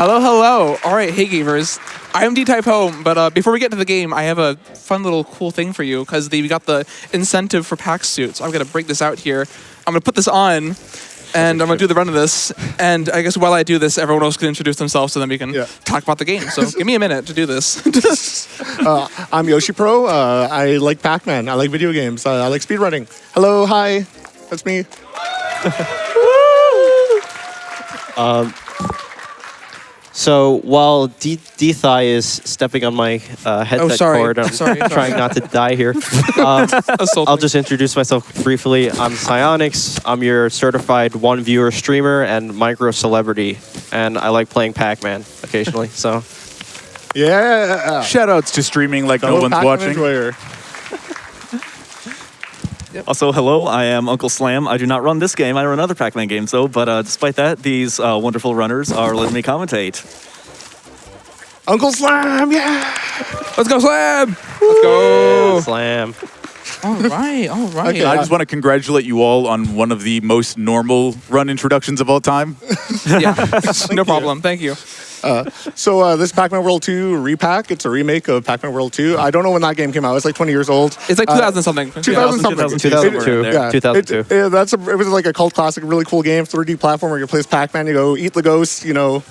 Hello, hello. All right, hey gamers. I'm DThaiPome, but before we get to the game, I have a fun little cool thing for you because we got the incentive for pack suit. So I'm gonna break this out here. I'm gonna put this on, and I'm gonna do the run of this. And I guess while I do this, everyone else can introduce themselves, so then we can talk about the game. So give me a minute to do this. I'm yoshipro. I like Pac-Man. I like video games. I like speedrunning. Hello, hi. That's me. So while DThai is stepping on my headset cord, I'm trying not to die here. I'll just introduce myself briefly. I'm PsiOnyx. I'm your certified one-viewer streamer and micro-celebrity, and I like playing Pac-Man occasionally. So, yeah. Shoutouts to streaming like no one's watching. Enjoyer. Also, hello, I am Uncle Slam. I do not run this game, I run other Pac-Man games though, but despite that, these wonderful runners are letting me commentate. Uncle Slam, yeah! Let's go, Slam! Let's go! Yeah, Slam. All right, all right. Okay, I just want to congratulate you all on one of the most normal run introductions of all time. Yeah, no problem, thank you. So this Pac-Man World 2 Re-Pac, it's a remake of Pac-Man World 2. I don't know when that game came out. It's like 20 years old. It's like 2000 something. 2000 something. 2002. Yeah. 2002. It was like a cult classic, really cool game, 3D platformer. You play as Pac-Man, you go eat the ghosts, you know,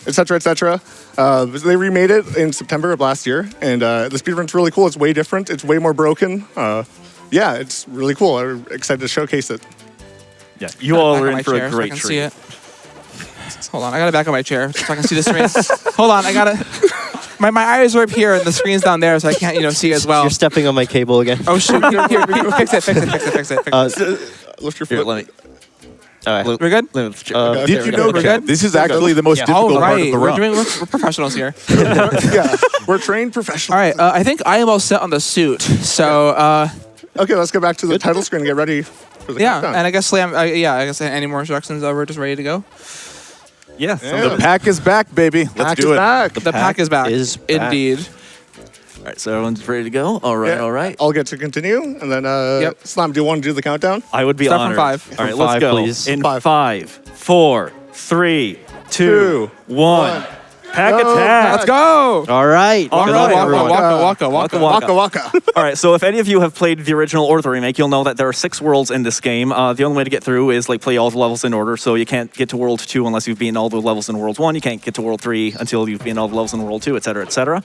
etc., etc. They remade it in September of last year, and the speedrun's really cool. It's way different. It's way more broken. Yeah, it's really cool. I'm excited to showcase it. Yeah, you all are in for a great treat. See it. Hold on, I gotta back up my chair so I can see the screen. Hold on, I gotta. My eyes are up here and the screen's down there, so I can't see as well. You're stepping on my cable again. Oh shoot! Here, fix it. Lift your foot. Here, let me. All right. We're good. Did you know, We're good? this is actually the most difficult part of the run. We're professionals here. Yeah, we're trained professionals. All right, I think I am all set on the suit. So okay, let's go back to the title screen and get ready for the countdown. and I guess Slam. I guess any more instructions? We're just ready to go. Yeah, The pack is back, baby. Let's do it. Back. The pack is back. Indeed. All right, so everyone's ready to go? All right, all right. I'll get to continue, and then Slam, do you want to do the countdown? I would be Start honored. from 5. All right, From let's 5, go. please. In Five. 5, 4, 3, 2, 1. Pack attack. Let's go. All right. All Good right, luck, everyone. Waka waka. All right, so if any of you have played the original or the remake, you'll know that there are 6 worlds in this game. The only way to get through is play all the levels in order, so you can't get to World 2 unless you've beaten all the levels in World 1. You can't get to World 3 until you've beaten all the levels in World 2, etc., etc.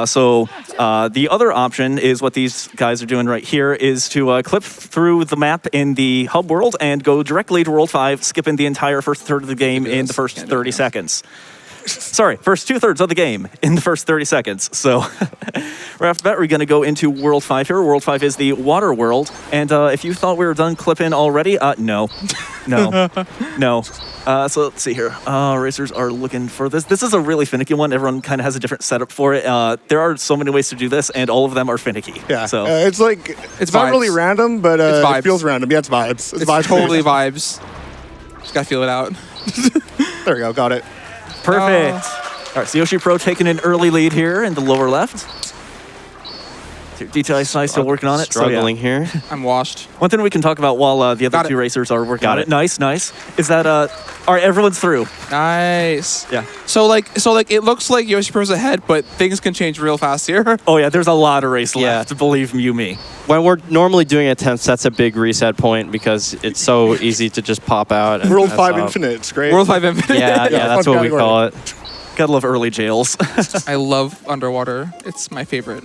So the other option is what these guys are doing right here, is to clip through the map in the hub world and go directly to World 5, skipping the entire first third of the game in the first 30 seconds. Sorry, first 2/3 of the game in the first 30 seconds. So right after that, we're going to go into World 5 here. World 5 is the water world. And if you thought we were done clipping already, no. No. So let's see here. Racers are looking for this. This is a really finicky one. Everyone kind of has a different setup for it. There are so many ways to do this, and all of them are finicky. Yeah, So it's like, it's not really random, but it feels random. Yeah, it's vibes. It's vibes. Totally vibes. Just gotta feel it out. There we go, got it. perfect. All right, so yoshipro taking an early lead here in the lower left. DThai still working on it. Struggling here. I'm washed. One thing we can talk about while the other two racers are working on it. Nice, nice. Is that all right? Everyone's through. Nice. Yeah. So it looks like yoshipro's ahead, but things can change real fast here. Oh yeah, there's a lot of race left. Believe you me. When we're normally doing attempts, that's a big reset point because it's so easy to just pop out. And World 5 Infinite, it's great. World 5 Infinite. Yeah, that's what we call it. Gotta love early jails. I love underwater. It's my favorite.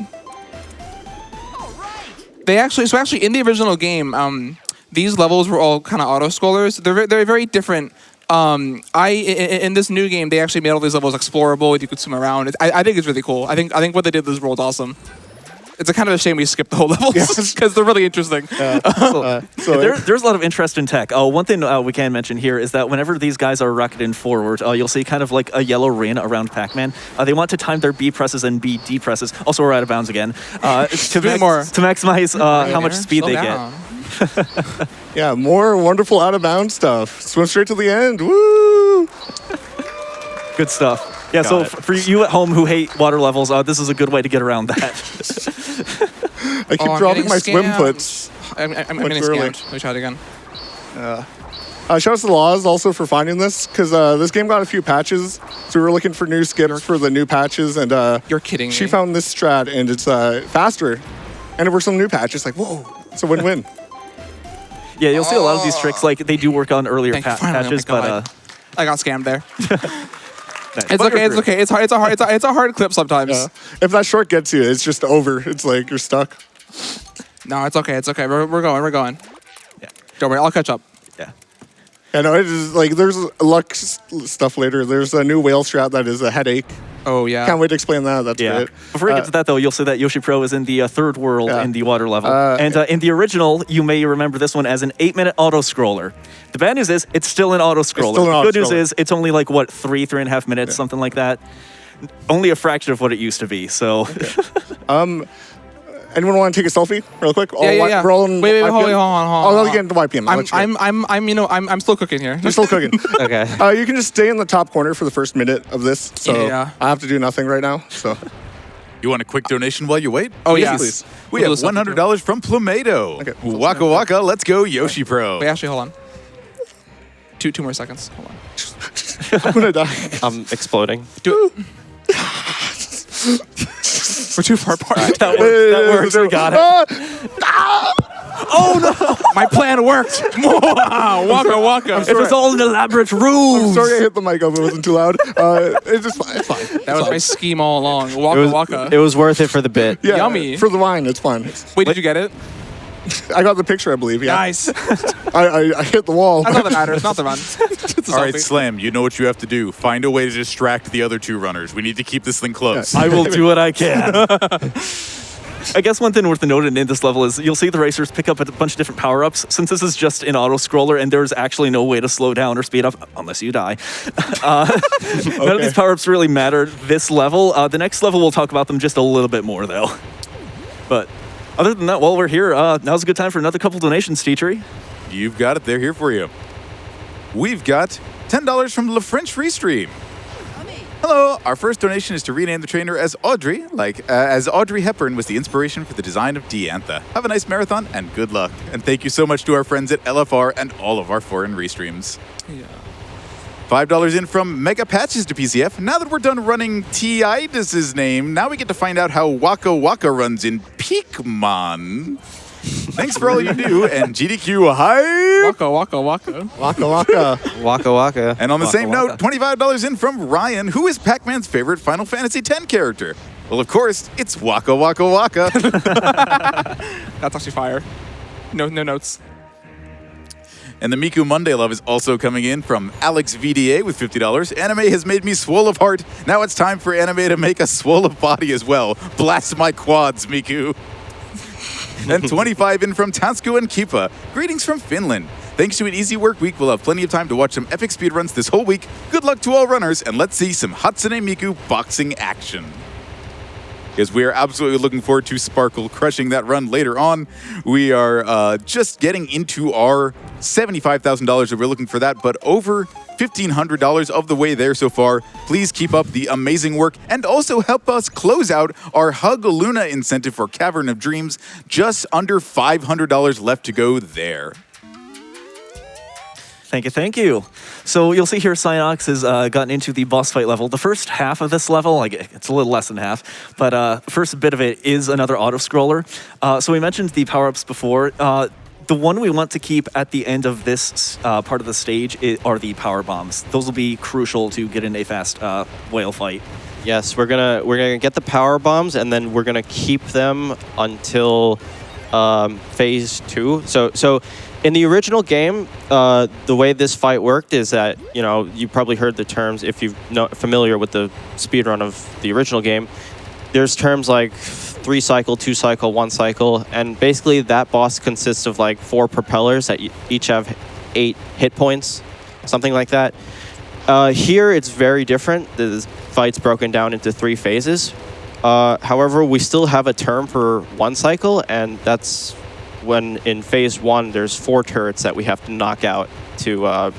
They actually in the original game, these levels were all kind of auto scrollers. They're very different. In this new game, they actually made all these levels explorable. You could swim around. I think it's really cool. I think what they did with this world's awesome. It's a kind of a shame we skipped the whole levels because they're really interesting. There's a lot of interest in tech. One thing we can mention here is that whenever these guys are rocketing forward, you'll see kind of like a yellow ring around Pac-Man. They want to time their B presses and B D presses. Also, we're out of bounds again. To maximize how much speed they get. Yeah, more wonderful out of bounds stuff. Swim straight to the end. Woo! Good stuff. Yeah, so for you at home who hate water levels, this is a good way to get around that. I keep dropping my swim puts. I'm getting scammed. Let me try it again. Shout out to the Laws also for finding this, because this game got a few patches, so we were looking for new skips for the new patches, and you're kidding she me. found this strat, and it's faster, and it works on new patches. Like, whoa, it's a win-win. Yeah, you'll see a lot of these tricks. Like they do work on earlier patches, but I got scammed there. It's okay. It's okay. It's a hard clip sometimes. Yeah. If that short gets you, it's just over. It's like you're stuck. No, it's okay. It's okay. We're going. Yeah. Don't worry. I'll catch up. Yeah. I know it is like there's luck stuff later. There's a new whale strat that is a headache. Oh yeah. Can't wait to explain that. That's great. Before we get to that though, you'll see that yoshipro is in the third world in the water level, and in the original, you may remember this one as an 8-minute auto scroller. The bad news is it's still an auto scroller. The good news is it's only like what 3.5 minutes, something like that. Only a fraction of what it used to be. So. Anyone want to take a selfie real quick? Yeah. We're all in wait, hold on. I'll get into YPM. I'm still cooking here. You're still cooking. Okay. You can just stay in the top corner for the first minute of this. So yeah. I have to do nothing right now. So. You want a quick donation while you wait? Oh yes, please. We have $100 from Plumato. Okay. Waka waka, let's go yoshipro. Wait, actually, hold on. Two more seconds. Hold on. I'm gonna die. I'm exploding. Do it. We're too far apart. That works. We got it. Oh no! My plan worked. Waka. It was all an elaborate ruse. I'm sorry I hit the mic up. It wasn't too loud. It's just fine. It's fine. That was my scheme all along. Waka. It was worth it for the bit. Yeah, Yummy. For the wine, it's fine. Wait, did you get it? I got the picture, I believe. Yeah. Nice. I hit the wall. That's all that matters. Not the run. All right, Slam, you know what you have to do. Find a way to distract the other two runners. We need to keep this thing close. I will do what I can. I guess one thing worth noting in this level is you'll see the racers pick up a bunch of different power-ups. Since this is just an auto-scroller and there's actually no way to slow down or speed up unless you die, none of these power-ups really matter this level. The next level, we'll talk about them just a little bit more, though. But other than that, while we're here, now's a good time for another couple donations, Teachery. You've got it. They're here for you. We've got $10 from Le French Restream. Hello, our first donation is to rename the trainer as Audrey, as Audrey Hepburn was the inspiration for the design of Diantha. Have a nice marathon and good luck. And thank you so much to our friends at LFR and all of our foreign restreams. Yeah. $5 in from Mega Patches to PCF. Now that we're done running Tidus' name, now we get to find out how Waka Waka runs in Pac-Man. Thanks for all you do, and GDQ hi! Waka. Waka. And on the same Waka. note, $25 in from Ryan, who is Pac-Man's favorite Final Fantasy X character. Well, of course, it's Waka Waka Waka. That's actually fire. No notes. And the Miku Monday love is also coming in from Alex VDA with $50. Anime has made me swole of heart. Now it's time for anime to make us swole of body as well. Blast my quads, Miku. And 25 in from Tansku and Kipa. Greetings from Finland. Thanks to an easy work week, we'll have plenty of time to watch some epic speedruns this whole week. Good luck to all runners, and let's see some Hatsune Miku boxing action. Because we are absolutely looking forward to Sparkle crushing that run later on. We are just getting into our $75,000 that we're looking for that, but over $1,500 of the way there so far. Please keep up the amazing work and also help us close out our Hug Luna incentive for Cavern of Dreams. Just under $500 left to go there. Thank you. So you'll see here PsiOnyx has gotten into the boss fight level. The first half of this level, like it's a little less than half, but first bit of it is another auto-scroller. So we mentioned the power-ups before. The one we want to keep at the end of this part of the stage are the power bombs. Those will be crucial to get in a fast whale fight. Yes, we're gonna get the power bombs, and then we're gonna keep them until phase 2. So in the original game, the way this fight worked is that, you know, you probably heard the terms if you're familiar with the speedrun of the original game. There's terms like 3 cycle, 2 cycle, 1 cycle, and basically that boss consists of like 4 propellers that each have 8 hit points, something like that. Here it's very different. The fight's broken down into 3 phases. However, we still have a term for 1 cycle, and that's when in phase 1 there's 4 turrets that we have to knock out to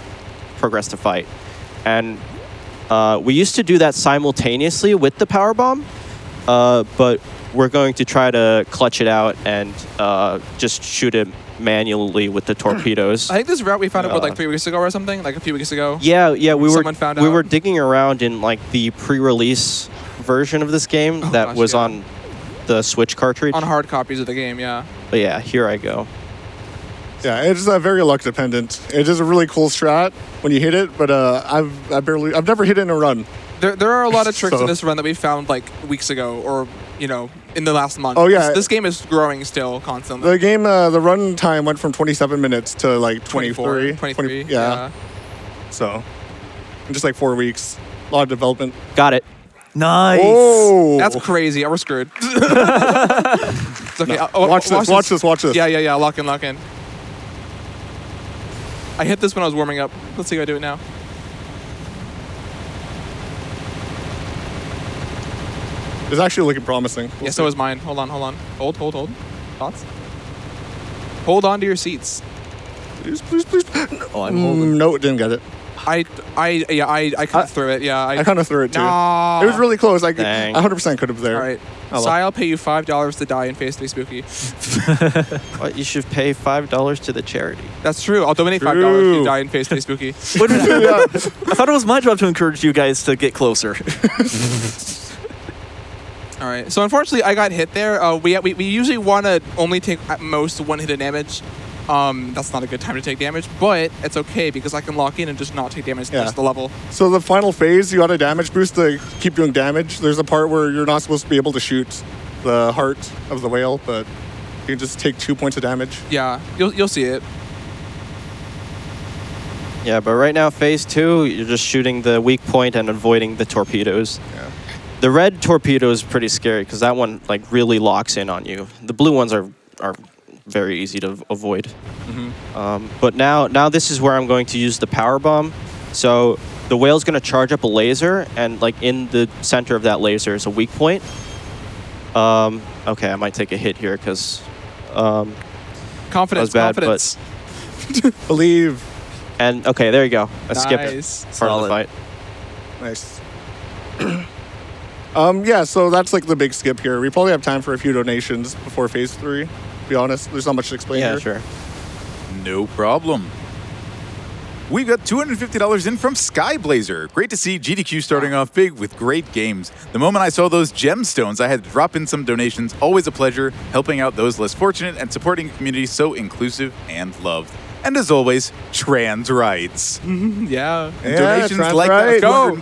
progress the fight. And we used to do that simultaneously with the power bomb, but we're going to try to clutch it out and just shoot it manually with the torpedoes. I think this route we found out like 3 weeks ago or something, like a few weeks ago. Yeah, we were digging around in like the pre-release version of this game that was on the Switch cartridge. On hard copies of the game, yeah. But yeah, here I go. Yeah, it's very luck dependent. It is a really cool strat when you hit it, but I've never hit it in a run. There are a lot of tricks in this run that we found like weeks ago, or in the last month. Oh yeah, this game is growing still constantly. The game, the run time went from 27 minutes to like 23. 23. Yeah. So, in just like 4 weeks, a lot of development. Got it. Nice. Oh, that's crazy. We're screwed. It's okay. No. Watch this. Yeah. Lock in. I hit this when I was warming up. Let's see if I do it now. It's actually looking promising. Yeah, so is mine. Hold on. Hold. Thoughts? Hold on to your seats. Please. Oh, I'm holding. No, it didn't get it. I kind of threw it. Yeah, I kind of threw it too. Nah. It was really close. I Dang. 100% could have there. All right. So I'll pay you $5 to die in Phase 3 Spooky. Well, you should pay $5 to the charity. That's true. I'll donate $5 if you die in Phase 3 Spooky. I thought it was my job to encourage you guys to get closer. All right. So unfortunately, I got hit there. We usually want to only take at most 1 hit of damage. That's not a good time to take damage, but it's okay because I can lock in and just not take damage to the rest of the level. So the final phase, you got a damage boost to keep doing damage. There's a part where you're not supposed to be able to shoot the heart of the whale, but you can just take 2 points of damage. Yeah, you'll see it. Yeah, but right now, phase 2, you're just shooting the weak point and avoiding the torpedoes. Yeah. The red torpedo is pretty scary because that one like really locks in on you. The blue ones are very easy to avoid. Mm-hmm. But now this is where I'm going to use the power bomb. So the whale's going to charge up a laser, and like in the center of that laser is a weak point. Okay, I might take a hit here because confidence. Believe. And okay, there you go. I skipped it. Part of the fight. Nice. Yeah, so that's like the big skip here. We probably have time for a few donations before phase 3. To be honest, there's not much to explain here. Yeah, sure. No problem. We've got $250 in from Skyblazer. Great to see GDQ starting off big with great games. The moment I saw those gemstones, I had to drop in some donations. Always a pleasure helping out those less fortunate and supporting a community so inclusive and loved. And as always, trans rights. Yeah. Donations trans like rights. that. Go.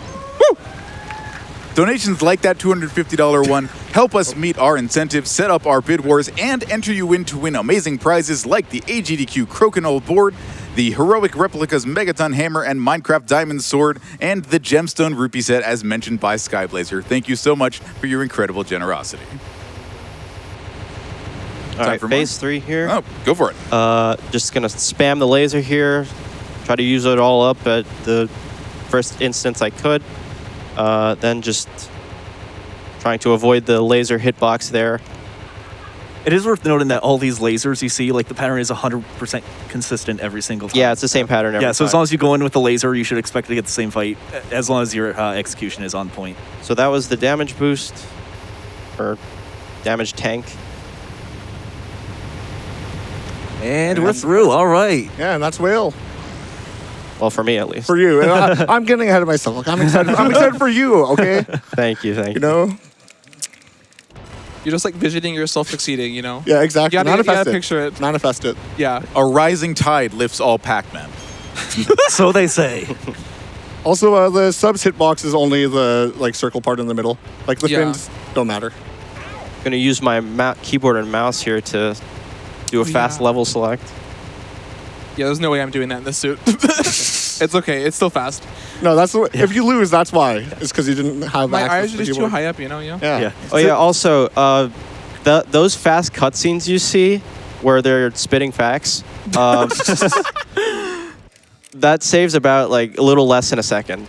Donations like that $250 one help us meet our incentives, set up our bid wars, and enter you in to win amazing prizes like the AGDQ Crokinole board, the Heroic Replicas Megaton Hammer and Minecraft Diamond Sword, and the Gemstone Rupee set as mentioned by Skyblazer. Thank you so much for your incredible generosity. All right, phase 3 here. Oh, go for it. Just gonna spam the laser here, try to use it all up at the first instance I could. Then just trying to avoid the laser hitbox there. It is worth noting that all these lasers you see, like the pattern is 100% consistent every single time. Yeah, it's the same pattern every time. Yeah, so as long as you go in with the laser, you should expect to get the same fight, as long as your execution is on point. So that was the damage boost, or damage tank. And we're through, all right. Yeah, and that's whale. Well, for me at least. For you. I'm getting ahead of myself. Look, I'm excited for you, okay? Thank you. You know? You're just like visioning yourself succeeding, you know? Yeah, exactly. You gotta picture it. Manifest it. Yeah. A rising tide lifts all Pac-Man. So they say. Also, the subs hitbox is only the like circle part in the middle. Like the fins don't matter. I'm gonna use my keyboard and mouse here to do a fast level select. Yeah, there's no way I'm doing that in this suit. It's okay. It's still fast. No, that's the way. If you lose, that's why. It's because you didn't have My access eyes to are the just too keyboard. high up, you know? Yeah. Oh yeah. Also, those fast cutscenes you see where they're spitting facts, that saves about like a little less than a second.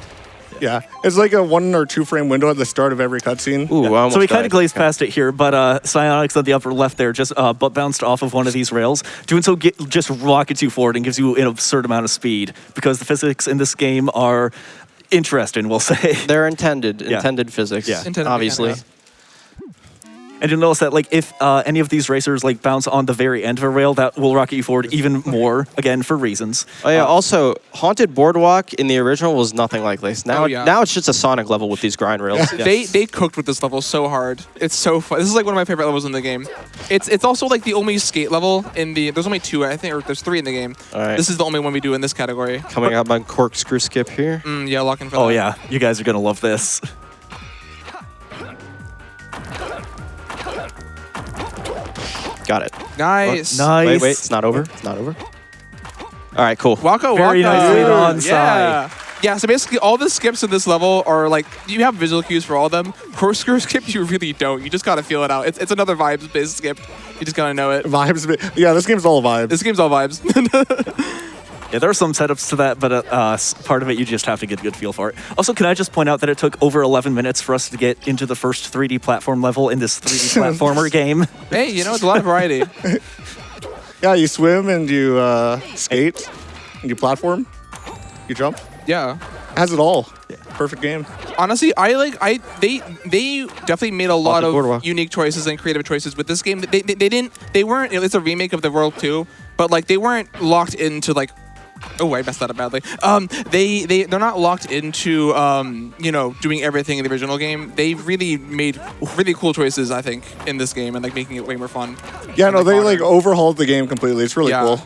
Yeah, it's like a 1 or 2 frame window at the start of every cutscene. Ooh, I almost So we kind died. of glazed past it here, but PsiOnyx on the upper left there just bounced off of one of these rails. Doing so just rockets you forward and gives you an absurd amount of speed because the physics in this game are interesting, we'll say. They're intended physics. Yeah. Intended obviously. mechanics. And you'll notice that, like, if any of these racers like bounce on the very end of a rail, that will rocket you forward even more. Again, for reasons. Oh yeah. Also, Haunted Boardwalk in the original was nothing like this. Now, now it's just a Sonic level with these grind rails. They cooked with this level so hard. It's so fun. This is like one of my favorite levels in the game. It's also like the only skate level in the. There's only 2, I think, or there's 3 in the game. All right. This is the only one we do in this category. Coming up on corkscrew skip here. Yeah, locking for that. Oh yeah, you guys are gonna love this. Got it. Nice. Nice. Wait, it's not over. It's not over. All right, cool. Waka. Very nicely done, Yeah. Yeah, so basically all the skips in this level are like, you have visual cues for all of them. Corkscrew skip, you really don't. You just gotta feel it out. It's another vibes-based skip. You just gotta know it. Vibes. Yeah, this game's all vibes. This game's all vibes. Yeah, there are some setups to that, but part of it you just have to get a good feel for it. Also, can I just point out that it took over 11 minutes for us to get into the first 3D platform level in this 3D platformer game? Hey, you know, it's a lot of variety. Yeah, you swim and you skate and you platform, you jump. Yeah. Has it all. Yeah. Perfect game. Honestly, they definitely made a lot of Boardwalk. unique choices and creative choices with this game. They weren't. It's a remake of the World 2, but like they weren't locked into like. Oh, I messed that up badly. They're not locked into you know, doing everything in the original game. They really made really cool choices, I think, in this game and like making it way more fun. Yeah, no, they like overhauled the game completely. It's really cool.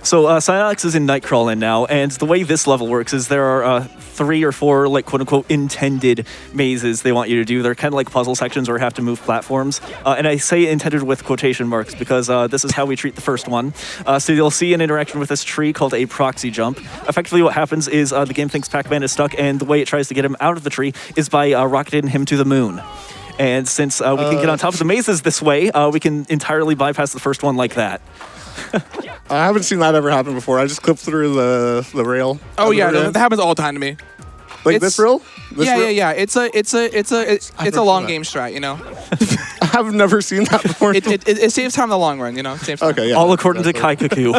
So PsiOnyx is in Nightcrawling now, and the way this level works is there are 3 or 4 like quote-unquote intended mazes they want you to do. They're kind of like puzzle sections where you have to move platforms. And I say intended with quotation marks because this is how we treat the first one. So you'll see an interaction with this tree called a proxy jump. Effectively what happens is the game thinks Pac-Man is stuck, and the way it tries to get him out of the tree is by rocketing him to the moon. And since we can get on top of the mazes this way, we can entirely bypass the first one like that. I haven't seen that ever happen before. I just clipped through the rail. Oh yeah, that happens all the time to me. Like this rail? This rail? Yeah. It's a long game strat, you know. I've never seen that before. It saves time in the long run, you know. It saves time. Okay, yeah. All according to Kaikaku.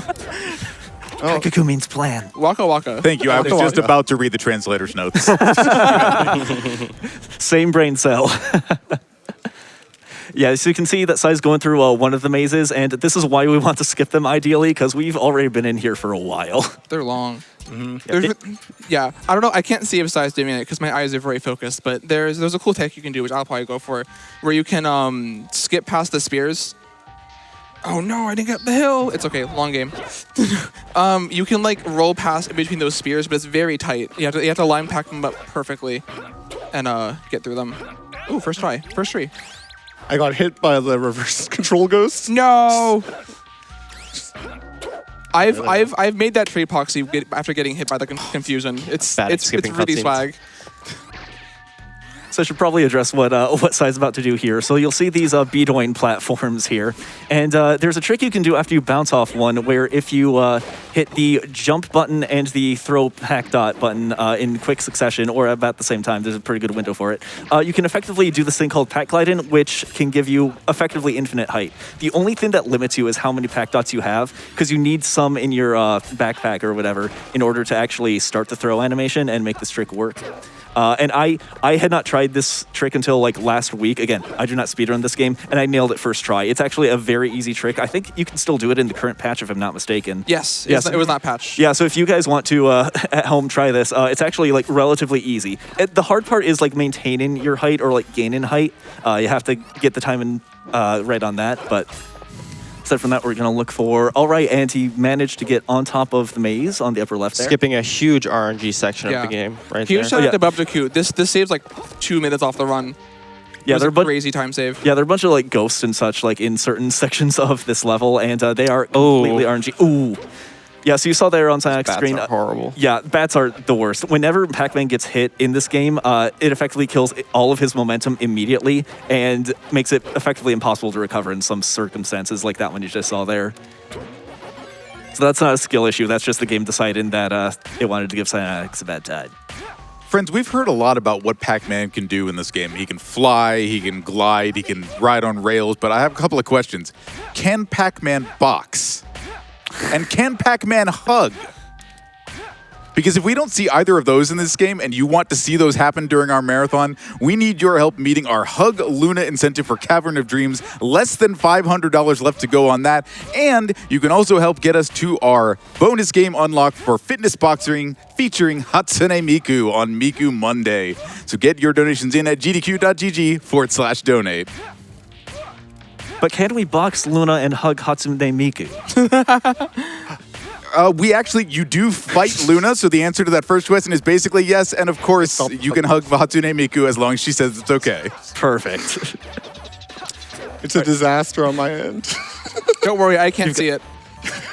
Kaikaku means plan. Waka. Thank you. I was just about to read the translator's notes. Same brain cell. Yeah, so you can see that Sai's going through one of the mazes, and this is why we want to skip them ideally, because we've already been in here for a while. They're long. Yeah, I don't know. I can't see if Sai's doing it because my eyes are very focused, but there's a cool tech you can do, which I'll probably go for, where you can skip past the spears. Oh no, I didn't get the hill. It's okay, long game. You can like roll past in between those spears, but it's very tight. You have to line pack them up perfectly and get through them. Ooh, first try, first tree. I got hit by the reverse control ghost. No. I've made that tree epoxy after getting hit by the confusion. It's really swag. So I should probably address what Sai's about to do here. So you'll see these Bedoin platforms here. And there's a trick you can do after you bounce off one where if you hit the jump button and the throw pack dot button in quick succession or about the same time, there's a pretty good window for it, you can effectively do this thing called pack gliding, which can give you effectively infinite height. The only thing that limits you is how many pack dots you have, because you need some in your backpack or whatever in order to actually start the throw animation and make this trick work. And I had not tried this trick until like last week. Again, I do not speedrun this game, and I nailed it first try. It's actually a very easy trick. I think you can still do it in the current patch if I'm not mistaken. Yes, it was not patched. Yeah, so if you guys want to at home try this, it's actually like relatively easy. The hard part is like maintaining your height or like gaining height. You have to get the timing right on that, but aside from that, we're going to look for... All right, and he managed to get on top of the maze on the upper left there. Skipping a huge RNG section of the game right Huge there. shout out to Bubdaku. This saves like 2 minutes off the run. Yeah, they're a crazy time save. Yeah, there are a bunch of like ghosts and such like in certain sections of this level, and they are completely RNG. Ooh. Yeah, so you saw there on PsiOnyx screen. Bats are horrible. Yeah, bats are the worst. Whenever Pac-Man gets hit in this game, it effectively kills all of his momentum immediately and makes it effectively impossible to recover in some circumstances like that one you just saw there. So that's not a skill issue. That's just the game deciding that it wanted to give PsiOnyx a bad time. Friends, we've heard a lot about what Pac-Man can do in this game. He can fly, he can glide, he can ride on rails, but I have a couple of questions. Can Pac-Man box? And can Pac-Man hug? Because if we don't see either of those in this game and you want to see those happen during our marathon, we need your help meeting our Hug Luna incentive for Cavern of Dreams. Less than $500 left to go on that. And you can also help get us to our bonus game unlock for Fitness Boxing featuring Hatsune Miku on Miku Monday. So get your donations in at gdq.gg/donate. But can we box Luna and hug Hatsune Miku? You do fight Luna, so the answer to that first question is basically yes, and of course, you can hug Hatsune Miku as long as she says it's okay. Perfect. It's a disaster on my end. Don't worry, I can't see it.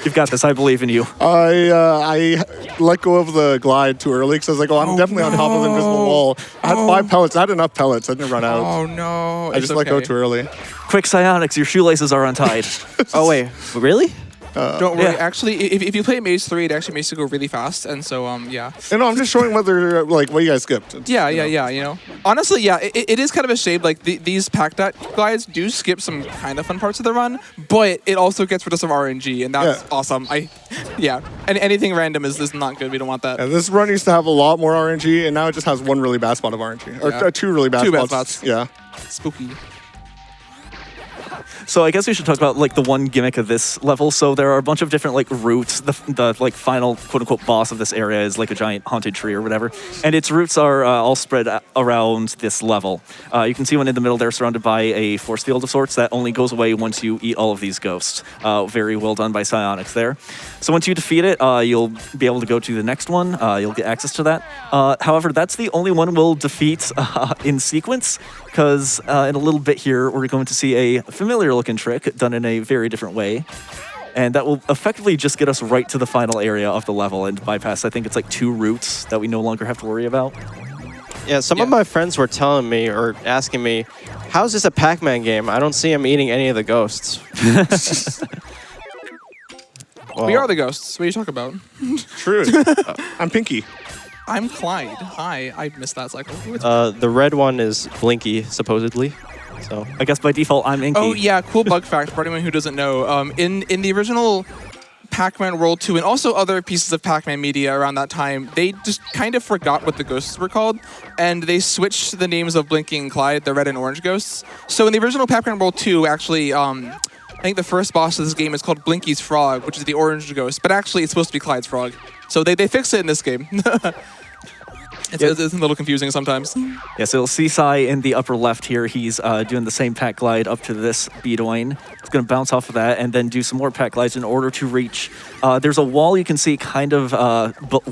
You've got this. I believe in you. I let go of the glide too early because I was like, I'm definitely on top of the invisible wall. I had 5 pellets. I had enough pellets. I didn't run out. Oh, no. I just let go too early. Quick, Psyonix, your shoelaces are untied. Oh, wait. Really? Don't worry. Yeah. Actually, if you play Maze 3, it actually makes it go really fast. And so, yeah. No, I'm just showing whether, like, what you guys skipped. Yeah, you know. Honestly, yeah, it is kind of a shame. Like, these Pac glides do skip some kind of fun parts of the run, but it also gets rid of some RNG, and that's awesome. And anything random is not good. We don't want that. Yeah, this run used to have a lot more RNG, and now it just has 1 really bad spot of RNG. Or 2 really bad spots. Yeah. Spooky. So I guess we should talk about like the one gimmick of this level. So there are a bunch of different like routes. The like final quote unquote boss of this area is like a giant haunted tree or whatever, and its roots are all spread around this level. You can see one in the middle there, surrounded by a force field of sorts that only goes away once you eat all of these ghosts. Very well done by PsiOnyx there. So once you defeat it, you'll be able to go to the next one. You'll get access to that. However, that's the only one we'll defeat in sequence, because in a little bit here we're going to see a familiar looking trick done in a very different way, and that will effectively just get us right to the final area of the level and bypass, I think it's like 2 routes that we no longer have to worry about. Yeah, some of my friends were telling me or asking me, how is this a Pac-Man game? I don't see him eating any of the ghosts. Well, we are the ghosts. What are you talking about? True. I'm Pinky. I'm Clyde. Hi, I missed that cycle. The red one is Blinky, supposedly. So I guess by default, I'm Inky. Oh yeah, cool bug fact for anyone who doesn't know. In the original Pac-Man World 2 and also other pieces of Pac-Man media around that time, they just kind of forgot what the ghosts were called, and they switched the names of Blinky and Clyde, the red and orange ghosts. So in the original Pac-Man World 2, actually, I think the first boss of this game is called Blinky's Frog, which is the orange ghost, but actually it's supposed to be Clyde's Frog. So they fixed it in this game. It's a little confusing sometimes. Yeah, so you'll see Psy in the upper left here. He's doing the same Pac glide up to this Bedoin. It's going to bounce off of that and then do some more Pac glides in order to reach. There's a wall you can see kind of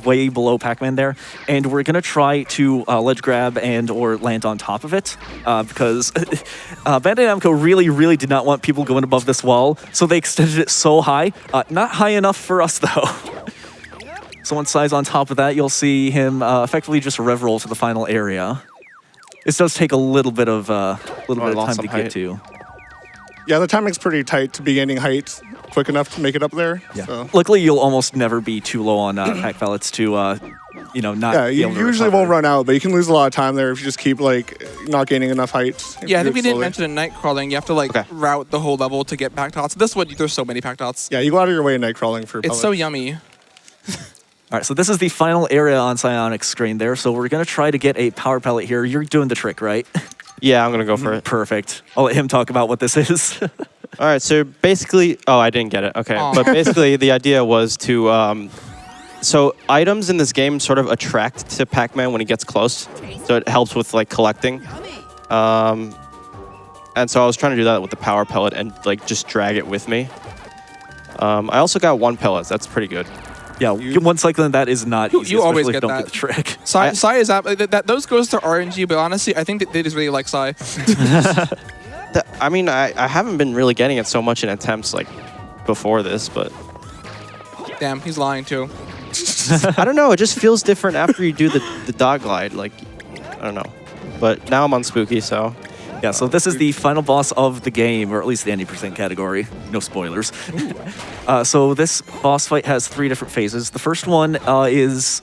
way below Pac-Man there, and we're going to try to ledge grab and or land on top of it because Bandai Namco really did not want people going above this wall, so they extended it so high. Not high enough for us, though. So once Psy's on top of that, you'll see him effectively just rev roll to the final area. This does take a little bit of time to get to. Yeah, the timing's pretty tight to be gaining height quick enough to make it up there. Yeah. So. Luckily, you'll almost never be too low on Pac pellets to, not. Yeah, you usually won't run out, but you can lose a lot of time there if you just keep like not gaining enough height. Yeah, I think we didn't mention in night crawling, you have to route the whole level to get Pac dots. This one, there's so many Pac dots. Yeah, you go out of your way in night crawling for pellets. It's so yummy. All right, so this is the final area on PsiOnyx screen there. So we're going to try to get a power pellet here. You're doing the trick, right? Yeah, I'm going to go for it. Perfect. I'll let him talk about what this is. All right, so basically... Oh, I didn't get it. Okay. Aww. But basically, the idea was to... so items in this game sort of attract to Pac-Man when he gets close. So it helps with, like, collecting. And so I was trying to do that with the power pellet and, like, just drag it with me. I also got 1 pellet. That's pretty good. Yeah, one cycle in that is not easy. You always get don't that. Get the trick. Psy is those ghosts are RNG, but honestly, I think that they just really like Psy. I mean, I haven't been really getting it so much in attempts like before this, but... Damn, he's lying too. I don't know, it just feels different after you do the dog glide. Like, I don't know. But now I'm on Spooky, so... Yeah, so this is the final boss of the game, or at least the 90% category. No spoilers. So this boss fight has 3 different phases. The first one is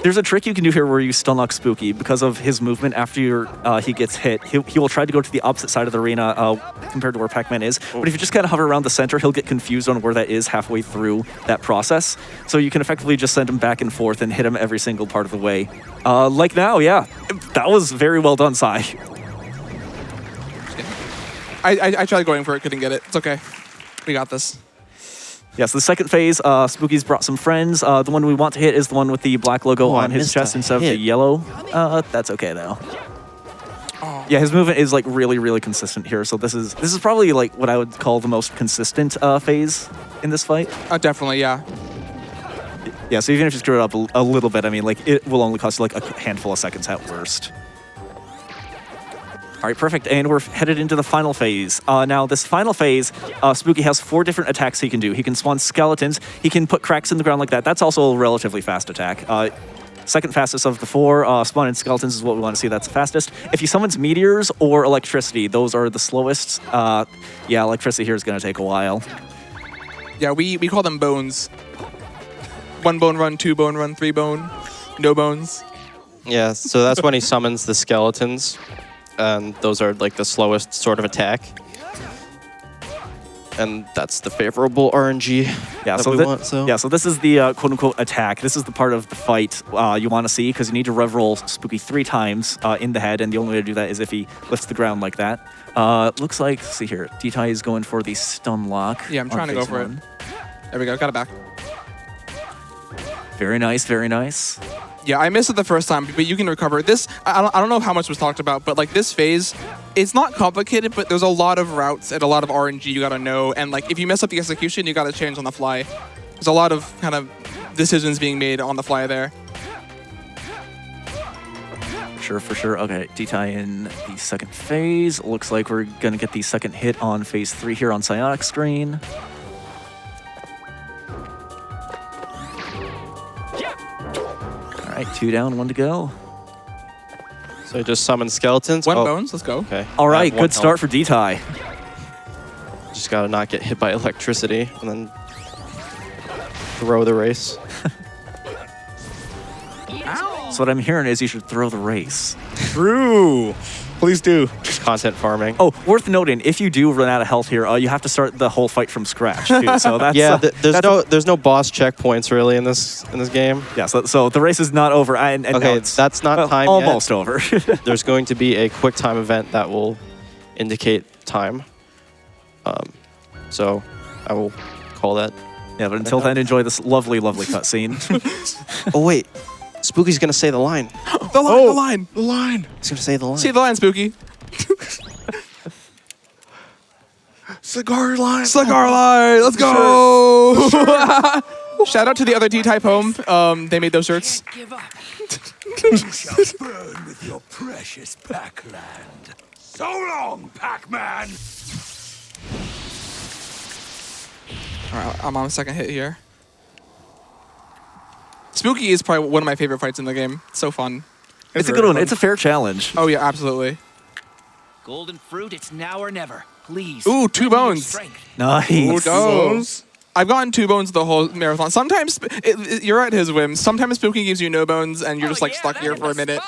There's a trick you can do here where you stun lock Spooky because of his movement after he gets hit. He will try to go to the opposite side of the arena compared to where Pac-Man is. But if you just kind of hover around the center, he'll get confused on where that is halfway through that process. So you can effectively just send him back and forth and hit him every single part of the way. Like now, yeah. That was very well done, Sai. I tried going for it, couldn't get it. It's okay. We got this. Yeah, so the second phase, Spooky's brought some friends. The one we want to hit is the one with the black logo on his chest instead of the yellow. That's okay, though. Oh. Yeah, his movement is like really, really consistent here. So this is probably like what I would call the most consistent phase in this fight. Definitely, yeah. Yeah, so even if you screw it up a little bit, I mean, like it will only cost you like a handful of seconds at worst. All right, perfect, and we're headed into the final phase. Now, this final phase, Spooky has 4 different attacks he can do. He can spawn skeletons. He can put cracks in the ground like that. That's also a relatively fast attack. Second fastest of the 4, spawning skeletons is what we want to see. That's the fastest. If he summons meteors or electricity, those are the slowest. Yeah, electricity here is going to take a while. Yeah, we call them bones. 1 bone run, 2 bone run, 3 bone, no bones. Yeah, so that's when he summons the skeletons. And those are like the slowest sort of attack. And that's the favorable RNG that we want. Yeah, so this is the quote-unquote attack. This is the part of the fight you want to see because you need to rev-roll Spooky 3 times in the head, and the only way to do that is if he lifts the ground like that. Looks like, let's see here, DThai is going for the stun lock. Yeah, I'm trying to go for it. There we go, got it back. Very nice, very nice. Yeah, I missed it the first time, but you can recover. This, I don't know how much was talked about, but like this phase, it's not complicated, but there's a lot of routes and a lot of RNG you gotta know. And like if you mess up the execution, you gotta change on the fly. There's a lot of kind of decisions being made on the fly there. For sure. Okay, DThai in the second phase. Looks like we're gonna get the second hit on phase 3 here on PsiOnyx screen. All right, 2 down, 1 to go. So just summon skeletons. 1 bones, let's go. Okay. All right, good start for DThai. Just gotta not get hit by electricity and then throw the race. So what I'm hearing is you should throw the race. True. Please do. Content farming. Oh, worth noting, if you do run out of health here, you have to start the whole fight from scratch too. So that's yeah. There's no boss checkpoints really in this game. Yeah. So the race is not over. And okay, that's not time almost yet. over. There's going to be a quick time event that will indicate time. So I will call that. Yeah, but until then, enjoy this lovely, lovely cutscene. Oh wait, Spooky's gonna say the line. The line. He's gonna say the line. See the line, Spooky. Cigar line. Cigar line. Let's go. Shout out to the other DThaiPome. They made those shirts. Give up. You shall burn with your precious Pac-Land. So long, Pac-Man. All right, I'm on the second hit here. Spooky is probably one of my favorite fights in the game. It's so fun. It's a good one. It's a fair challenge. Oh yeah, absolutely. Golden fruit, it's now or never. Please. Ooh, 2 bones. Nice. Ooh, 2 bones. I've gotten 2 bones the whole marathon. Sometimes you're at his whim. Sometimes Spooky gives you no bones and you're just like stuck here for a minute.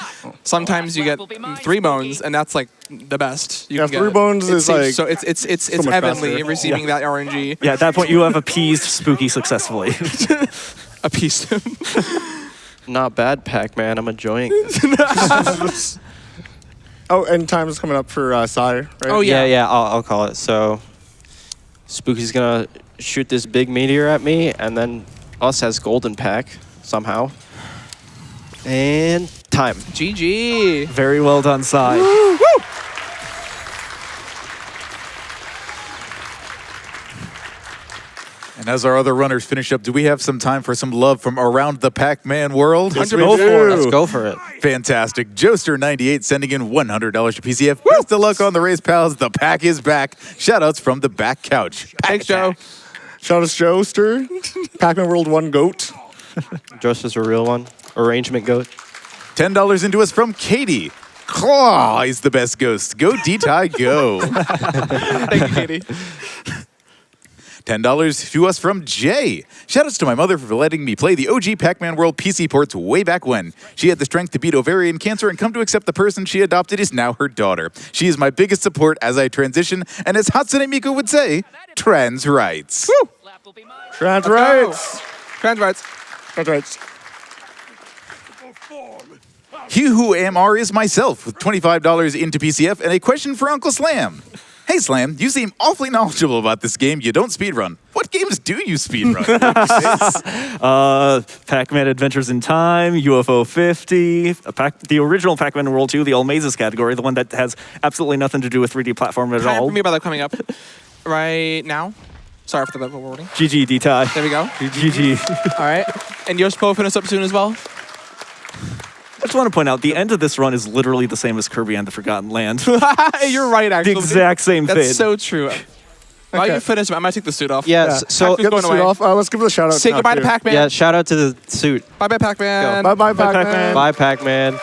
Sometimes you get 3 bones and that's like the best you can get. 3 bones is like so it's heavenly receiving that RNG. Yeah, at that point you have appeased Spooky successfully. Appeased him. Not bad, Pac-Man. I'm enjoying this. Oh, and time is coming up for Sai, right? Oh, Yeah, I'll call it. So Spooky's gonna shoot this big meteor at me, and then us has golden pack somehow. And time. GG. Very well done, Sai. Woo! And as our other runners finish up, do we have some time for some love from around the Pac-Man world? Yes, we do. Let's go for it. Fantastic. Joester98 sending in $100 to PCF. Best of luck on the race, pals. The pack is back. Shoutouts from the back couch. Thanks, Joe. Shout out to Joester. Pac-Man World 1 GOAT. Joester's a real one. Arrangement goat. $10 into us from Katie. Claw is the best ghost. Go DThai, go. Thank you, Katie. $10 to us from Jay. Shoutouts to my mother for letting me play the OG Pac-Man World PC ports way back when. She had the strength to beat ovarian cancer and come to accept the person she adopted is now her daughter. She is my biggest support as I transition, and as Hatsune Miku would say, trans rights. Woo! Trans rights. Trans rights. Trans rights. He Who Am R is myself with $25 into PCF and a question for Uncle Slam. Hey Slam, you seem awfully knowledgeable about this game. You don't speedrun. What games do you speedrun? Pac-Man Adventures in Time, UFO 50, the original Pac-Man World 2, the All Mazes category, the one that has absolutely nothing to do with 3D platform at all. For me about that coming up right now. Sorry for the forwarding. GG, D-Thai. There we go. GG. All right. And yoshipro finish up soon as well. I just want to point out, the end of this run is literally the same as Kirby and the Forgotten Land. You're right, actually. The exact same thing. That's so true. While you finish, I might take the suit off. Yeah, so get the suit off. Let's give it a shout out. Say goodbye to Pac-Man. yeah, shout out to the suit. Bye-bye, Pac-Man. Bye-bye, Pac-Man. Bye, Pac-Man.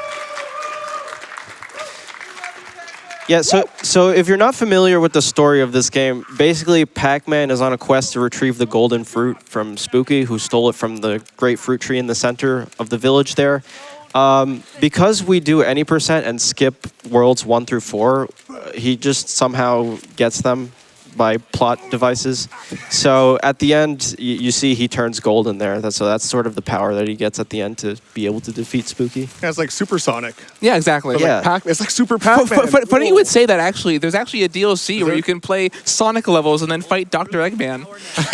Yeah, so if you're not familiar with the story of this game, basically Pac-Man is on a quest to retrieve the golden fruit from Spooky, who stole it from the great fruit tree in the center of the village there. Because we do any percent and skip worlds 1 through 4, he just somehow gets them by plot devices. So at the end, you see he turns gold in there. So that's sort of the power that he gets at the end to be able to defeat Spooky. Yeah, it's like Supersonic. Yeah, exactly. Yeah. Like it's like Super Pac-Man. Funny you would say that, actually. There's actually a DLC where you can play Sonic levels and then fight Dr. Eggman.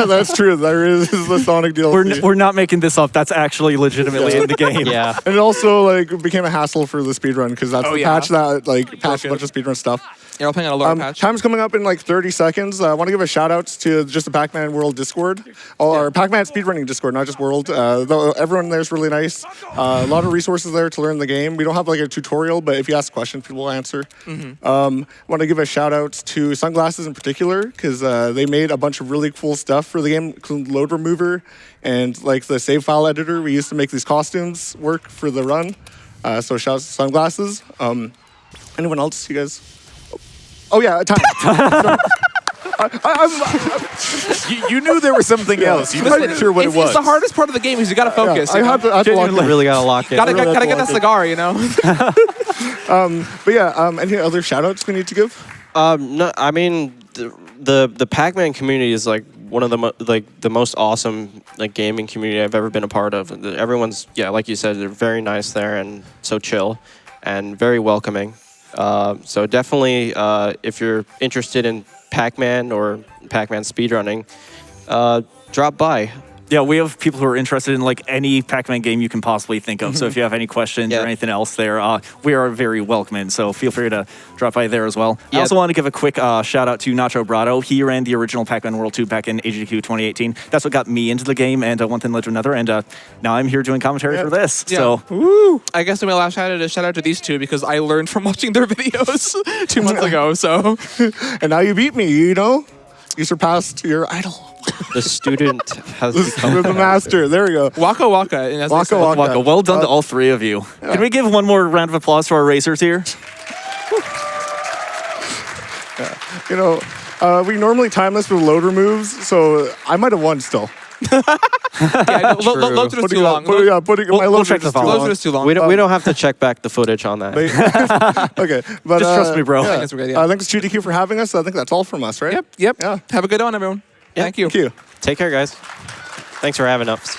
That's true. There is the Sonic DLC. We're not making this up. That's actually legitimately in the game. Yeah. And it also like became a hassle for the speedrun because that's the patch that like patched a bunch of speedrun stuff. Yeah, we're playing on a lower patch. Time's coming up in like 30 seconds. I want to give a shout out to just the Pac-Man World Discord, or Pac-Man speedrunning Discord, not just World. Though everyone there is really nice. A lot of resources there to learn the game. We don't have like a tutorial, but if you ask questions, people will answer. Want to give a shout out to Sunglasses in particular because they made a bunch of really cool stuff for the game, including load remover and like the save file editor we used to make these costumes work for the run. So shout out to Sunglasses. Anyone else? You guys? Oh yeah, time. You knew there was something else. You just weren't sure what it was. It's the hardest part of the game because you got to focus. I have to lock it. Really gotta lock it. Gotta get that cigar, you know. But yeah, any other shout outs we need to give? No, I mean the Pac-Man community is like one of the most awesome like gaming community I've ever been a part of. Everyone's like you said, they're very nice there and so chill and very welcoming. So definitely, if you're interested in Pac-Man or Pac-Man speedrunning, drop by. Yeah, we have people who are interested in like any Pac-Man game you can possibly think of. So if you have any questions or anything else there, we are very welcoming. So feel free to drop by there as well. I also want to give a quick shout out to Nacho Brado. He ran the original Pac-Man World 2 back in AGDQ 2018. That's what got me into the game, and one thing led to another. And now I'm here doing commentary for this. Yeah. So woo! I guess my last shout out to these two because I learned from watching their videos 2 months ago. So and now you beat me. You know, you surpassed your idol. The student has become the master. There we go. Waka Waka. Waka Waka. well done to all three of you. Can we give one more round of applause to our racers here? You know, we normally time this with load removes, so I might have won still. Load was too long. We'll check the follow-up. Load was too long. We don't have to check back the footage on that. Okay, but Just trust me, bro. Yeah. I guess we're good, yeah. Thanks to GDQ for having us. I think that's all from us, right? Yep. Yeah. Have a good one, everyone. Thank you. Thank you. Take care, guys. Thanks for having us.